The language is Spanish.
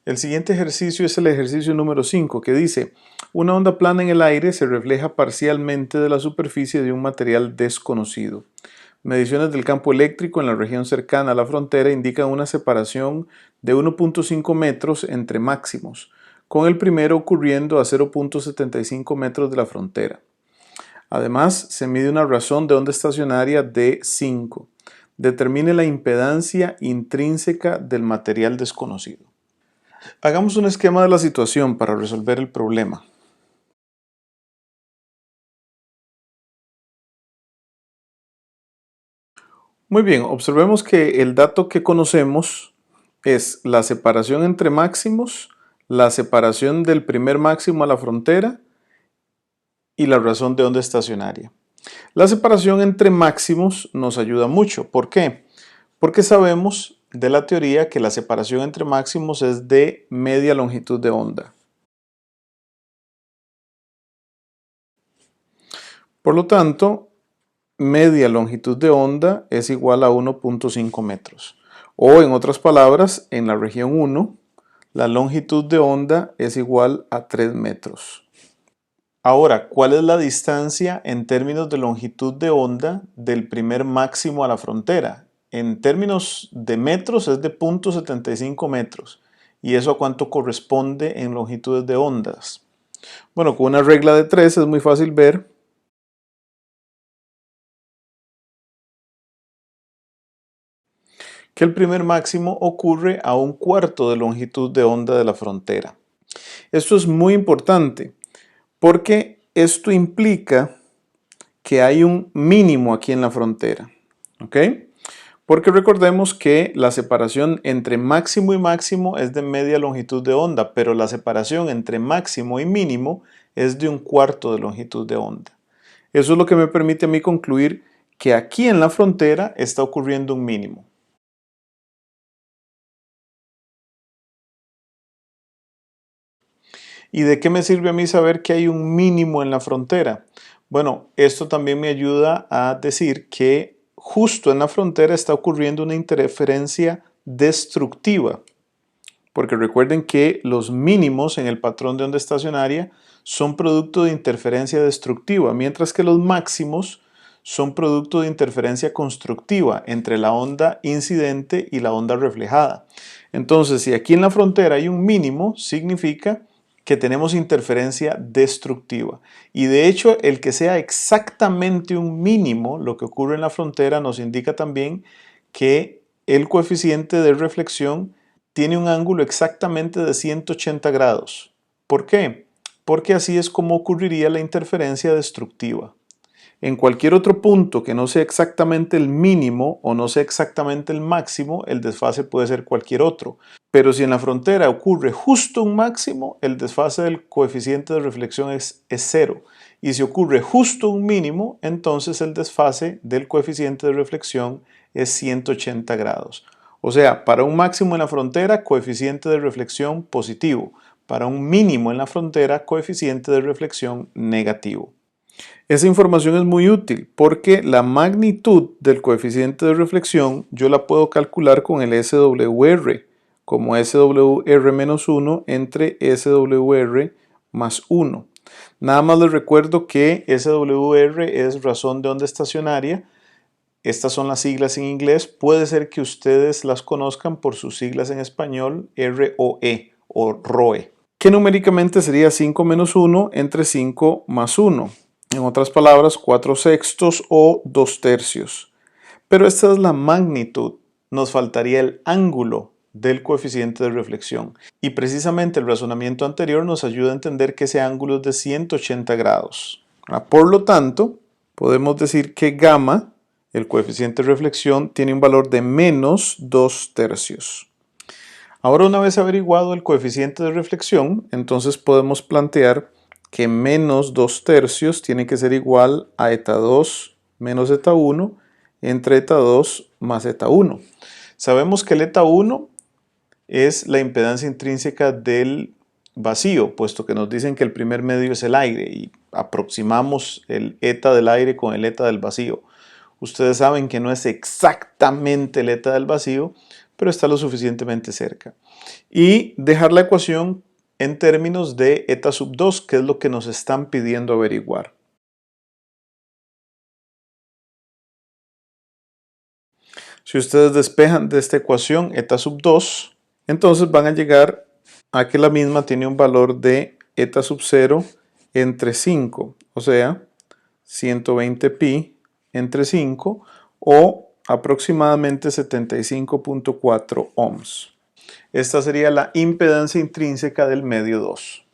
El siguiente ejercicio es el ejercicio número 5 que dice: una onda plana en el aire se refleja parcialmente de la superficie de un material desconocido. Mediciones del campo eléctrico en la región cercana a la frontera indican una separación de 1.5 metros entre máximos, con el primero ocurriendo a 0.75 metros de la frontera. Además, se mide una razón de onda estacionaria de 5. Determine la impedancia intrínseca del material desconocido. Hagamos un esquema de la situación para resolver el problema. Muy bien, observemos que el dato que conocemos es la separación entre máximos, la separación del primer máximo a la frontera y la razón de onda estacionaria. La separación entre máximos nos ayuda mucho. ¿Por qué? Porque sabemos de la teoría que la separación entre máximos es de media longitud de onda. Por lo tanto, media longitud de onda es igual a 1.5 metros. O en otras palabras, en la región 1, la longitud de onda es igual a 3 metros. Ahora, ¿cuál es la distancia en términos de longitud de onda del primer máximo a la frontera? En términos de metros es de 0.75 metros. ¿Y eso a cuánto corresponde en longitudes de ondas? Bueno, con una regla de 3 es muy fácil ver que el primer máximo ocurre a 1/4 de longitud de onda de la frontera. Esto es muy importante porque esto implica que hay un mínimo aquí en la frontera, ¿ok? Porque recordemos que la separación entre máximo y máximo es de media longitud de onda, pero la separación entre máximo y mínimo es de 1/4 de longitud de onda. Eso es lo que me permite a mí concluir que aquí en la frontera está ocurriendo un mínimo. ¿Y de qué me sirve a mí saber que hay un mínimo en la frontera? Bueno, esto también me ayuda a decir que justo en la frontera está ocurriendo una interferencia destructiva, porque recuerden que los mínimos en el patrón de onda estacionaria son producto de interferencia destructiva, mientras que los máximos son producto de interferencia constructiva entre la onda incidente y la onda reflejada. Entonces, si aquí en la frontera hay un mínimo, significa que tenemos interferencia destructiva. Y de hecho, el que sea exactamente un mínimo, lo que ocurre en la frontera, nos indica también que el coeficiente de reflexión tiene un ángulo exactamente de 180 grados. ¿Por qué? Porque así es como ocurriría la interferencia destructiva. En cualquier otro punto que no sea exactamente el mínimo o no sea exactamente el máximo, el desfase puede ser cualquier otro. Pero si en la frontera ocurre justo un máximo, el desfase del coeficiente de reflexión es 0. Y si ocurre justo un mínimo, entonces el desfase del coeficiente de reflexión es 180 grados. O sea, para un máximo en la frontera, coeficiente de reflexión positivo. Para un mínimo en la frontera, coeficiente de reflexión negativo. Esa información es muy útil porque la magnitud del coeficiente de reflexión yo la puedo calcular con el SWR, como SWR-1 entre SWR más 1. Nada más les recuerdo que SWR es razón de onda estacionaria. Estas son las siglas en inglés. Puede ser que ustedes las conozcan por sus siglas en español, ROE o ROE, que numéricamente sería 5 menos 1 entre 5 más 1. En otras palabras, 4/6 o 2/3. Pero esta es la magnitud. Nos faltaría el ángulo del coeficiente de reflexión. Y precisamente el razonamiento anterior nos ayuda a entender que ese ángulo es de 180 grados. Por lo tanto, podemos decir que gamma, el coeficiente de reflexión, tiene un valor de menos 2/3. Ahora, una vez averiguado el coeficiente de reflexión, entonces podemos plantear que menos 2/3 tiene que ser igual a eta 2 menos eta 1 entre eta 2 más eta 1. Sabemos que el eta 1 es la impedancia intrínseca del vacío, puesto que nos dicen que el primer medio es el aire y aproximamos el eta del aire con el eta del vacío. Ustedes saben que no es exactamente el eta del vacío, pero está lo suficientemente cerca. Y dejar la ecuación en términos de eta sub 2, que es lo que nos están pidiendo averiguar. Si ustedes despejan de esta ecuación eta sub 2, entonces van a llegar a que la misma tiene un valor de eta sub 0 entre 5, o sea, 120 pi entre 5 o aproximadamente 75.4 ohms. Esta sería la impedancia intrínseca del medio 2.